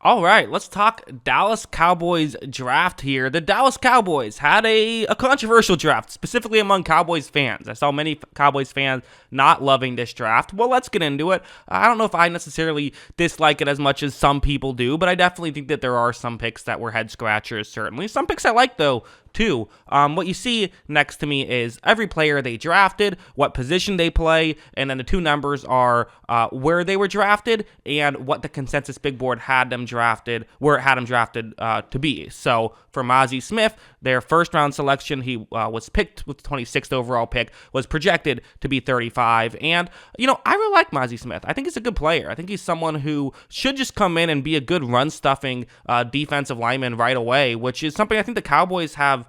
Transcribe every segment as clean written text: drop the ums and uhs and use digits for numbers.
All right, let's talk Dallas Cowboys draft here. The Dallas Cowboys had a controversial draft, specifically among Cowboys fans. I saw many Cowboys fans not loving this draft. Well, let's get into it. I don't know if I necessarily dislike it as much as some people do, but I definitely think that there are some picks that were head scratchers, certainly. Some picks I like, though, too. What you see next to me is every player they drafted, what position they play, and then the two numbers are where they were drafted and what the consensus big board had them drafted, where it had them drafted to be. So for Mazi Smith, their first round selection, he was picked with the 26th overall pick, was projected to be 35. And, I really like Mazi Smith. I think he's a good player. I think he's someone who should just come in and be a good run stuffing defensive lineman right away, which is something I think the Cowboys have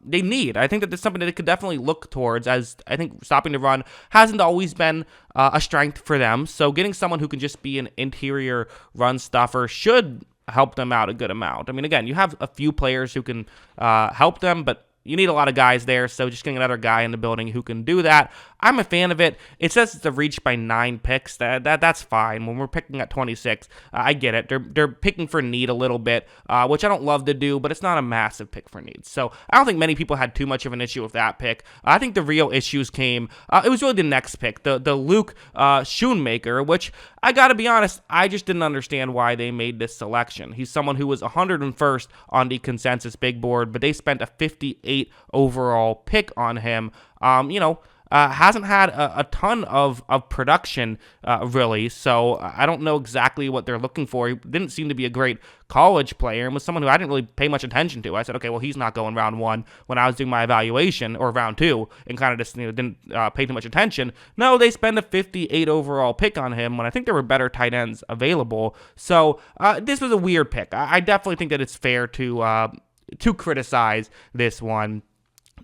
they need. I think that there's something that they could definitely look towards, as I think stopping the run hasn't always been a strength for them. So getting someone who can just be an interior run stuffer should help them out a good amount. I mean, again, you have a few players who can help them, but you need a lot of guys there, so just getting another guy in the building who can do that, I'm a fan of it. It says it's a reach by 9 picks. That's fine. When we're picking at 26, I get it. They're picking for need a little bit, which I don't love to do, but it's not a massive pick for need. So I don't think many people had too much of an issue with that pick. I think the real issues came, it was really the next pick, the Luke Schoonmaker, which I got to be honest, I just didn't understand why they made this selection. He's someone who was 101st on the consensus big board, but they spent a 58 overall pick on him. Hasn't had a ton of production, really, so I don't know exactly what they're looking for. He didn't seem to be a great college player and was someone who I didn't really pay much attention to. I said, okay, well, he's not going round 1 when I was doing my evaluation, or round 2, and kind of just didn't pay too much attention. No, they spend a 58 overall pick on him when I think there were better tight ends available. So this was a weird pick. I definitely think that it's fair to criticize this one.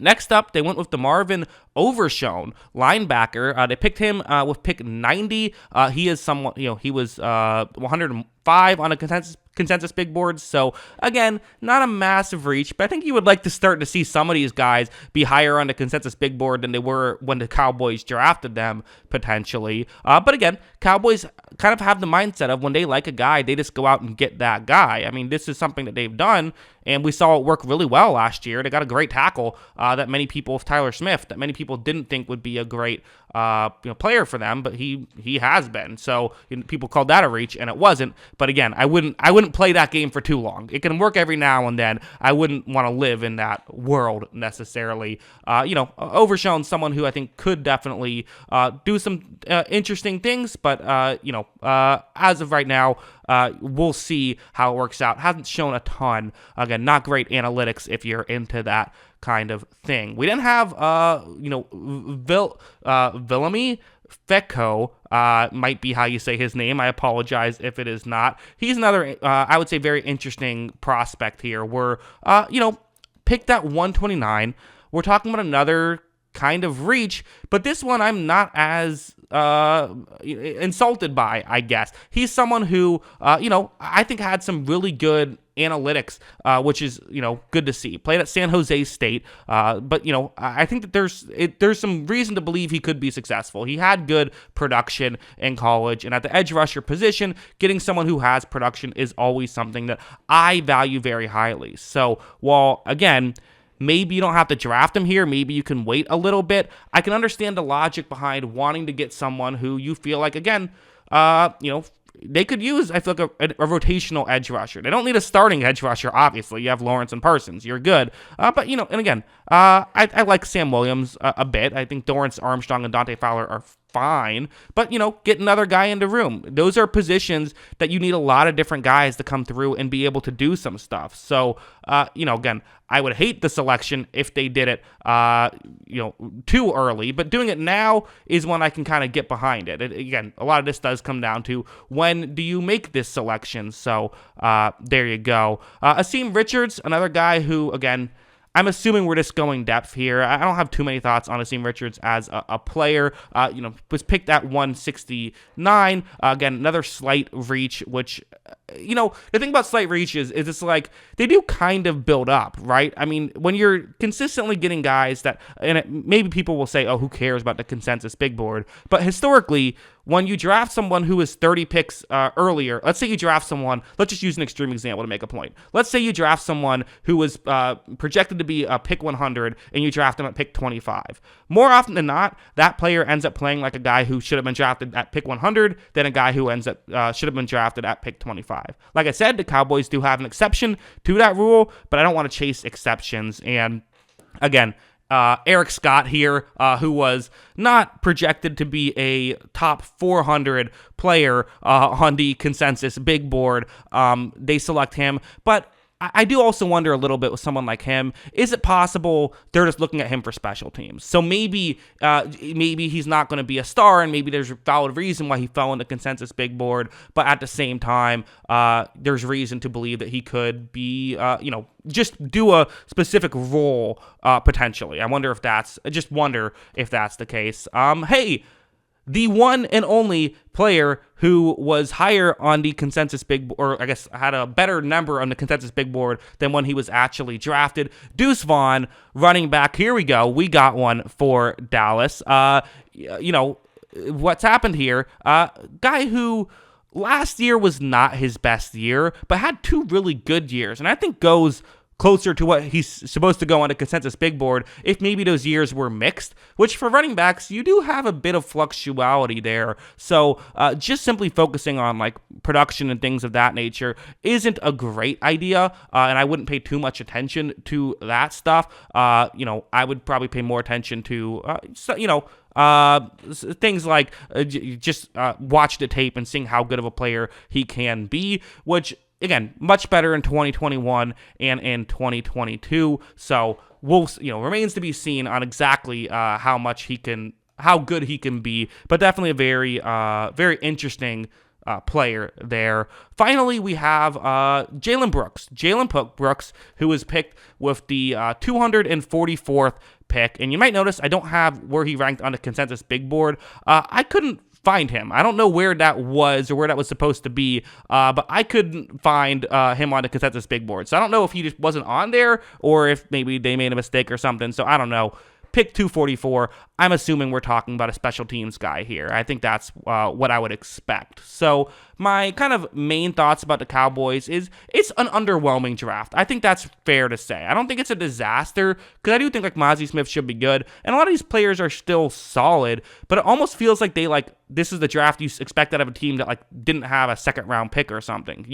Next up, they went with the Marvin Overshown linebacker. They picked him with pick 90. He is somewhat, he was 105 on a consensus big board. So again, not a massive reach, but I think you would like to start to see some of these guys be higher on the consensus big board than they were when the Cowboys drafted them, potentially. But again, Cowboys kind of have the mindset of when they like a guy, they just go out and get that guy. I mean, this is something that they've done, and we saw it work really well last year. They got a great tackle that many people, Tyler Smith, that many people didn't think would be a great player for them, but he has been. So people called that a reach, and it wasn't. But again, I wouldn't play that game for too long. It can work every now and then. I wouldn't want to live in that world necessarily. Overshown, someone who I think could definitely do some interesting things, but as of right now, we'll see how it works out. Hasn't shown a ton. Again, not great analytics if you're into that kind of thing. We didn't have, Villamy Fecco, might be how you say his name. I apologize if it is not. He's another, I would say, very interesting prospect here. We're, picked at 129. We're talking about another kind of reach, but this one I'm not as insulted by, I guess. He's someone who, I think had some really good analytics, which is, good to see. Played at San Jose State, but, I think that there's some reason to believe he could be successful. He had good production in college, and at the edge rusher position, getting someone who has production is always something that I value very highly. So, while, again, maybe you don't have to draft him here. Maybe you can wait a little bit. I can understand the logic behind wanting to get someone who you feel like, again, they could use, I feel like, a rotational edge rusher. They don't need a starting edge rusher, obviously. You have Lawrence and Parsons. You're good. But, and again, I like Sam Williams a bit. I think Dorrance Armstrong and Dante Fowler are fine, but get another guy in the room. Those are positions that you need a lot of different guys to come through and be able to do some stuff. So, again, I would hate the selection if they did it, too early, but doing it now is when I can kind of get behind it. Again, a lot of this does come down to when do you make this selection. So, there you go. Asim Richards, another guy who, again, I'm assuming we're just going depth here. I don't have too many thoughts on Asim Richards as a player. Was picked at 169. Again, another slight reach, which, the thing about slight reach is it's like they do kind of build up, right? I mean, when you're consistently getting guys that, maybe people will say, oh, who cares about the consensus big board? But historically, when you draft someone who is 30 picks earlier, let's say you draft someone, let's just use an extreme example to make a point. Let's say you draft someone who was projected to be a pick 100 and you draft them at pick 25. More often than not, that player ends up playing like a guy who should have been drafted at pick 100 than a guy who should have been drafted at pick 25. Like I said, the Cowboys do have an exception to that rule, but I don't want to chase exceptions. And again, Eric Scott here, who was not projected to be a top 400 player on the consensus big board. They select him, but I do also wonder a little bit with someone like him, is it possible they're just looking at him for special teams? So maybe he's not going to be a star, and maybe there's a valid reason why he fell in the consensus big board, but at the same time, there's reason to believe that he could be, just do a specific role potentially. I just wonder if that's the case. Hey, the one and only player who was higher on the consensus big board, or I guess had a better number on the consensus big board than when he was actually drafted. Deuce Vaughn, running back. Here we go. We got one for Dallas. What's happened here? Guy who last year was not his best year, but had 2 really good years, and I think goes closer to what he's supposed to go on a consensus big board if maybe those years were mixed, which for running backs, you do have a bit of fluctuality there. So just simply focusing on like production and things of that nature isn't a great idea, and I wouldn't pay too much attention to that stuff. I would probably pay more attention to, things like just watch the tape and seeing how good of a player he can be, which again, much better in 2021 and in 2022. So remains to be seen on exactly how good he can be, but definitely a very, very interesting player there. Finally, we have Jalen Brooks, who was picked with the 244th pick. And you might notice I don't have where he ranked on the consensus big board. I couldn't find him. I don't know where that was or where that was supposed to be, but I couldn't find him on the consensus big board. So I don't know if he just wasn't on there or if maybe they made a mistake or something. So I don't know. Pick 244. I'm assuming we're talking about a special teams guy here. I think that's what I would expect. So my kind of main thoughts about the Cowboys is it's an underwhelming draft. I think that's fair to say. I don't think it's a disaster because I do think like Mazi Smith should be good, and a lot of these players are still solid, but it almost feels like this is the draft you expect out of a team that like didn't have a second round pick or something,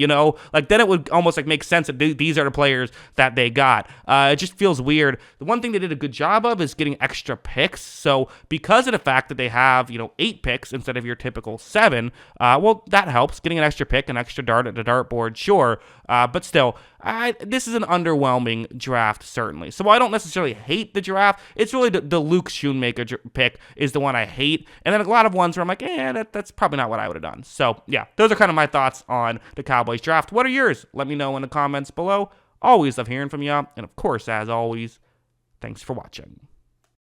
like then it would almost like make sense that these are the players that they got. It just feels weird. The one thing they did a good job of is getting extra picks. So because of the fact that they have 8 picks instead of your typical 7, that helps. Getting an extra pick, an extra dart at the dartboard, sure, but still, this is an underwhelming draft, certainly. So I don't necessarily hate the draft. It's really the Luke Schoonmaker pick is the one I hate, and then a lot of ones where I'm like, that's probably not what I would have done. So yeah, those are kind of my thoughts on the Cowboys draft. What are yours? Let me know in the comments below. Always love hearing from you, and of course, as always, thanks for watching.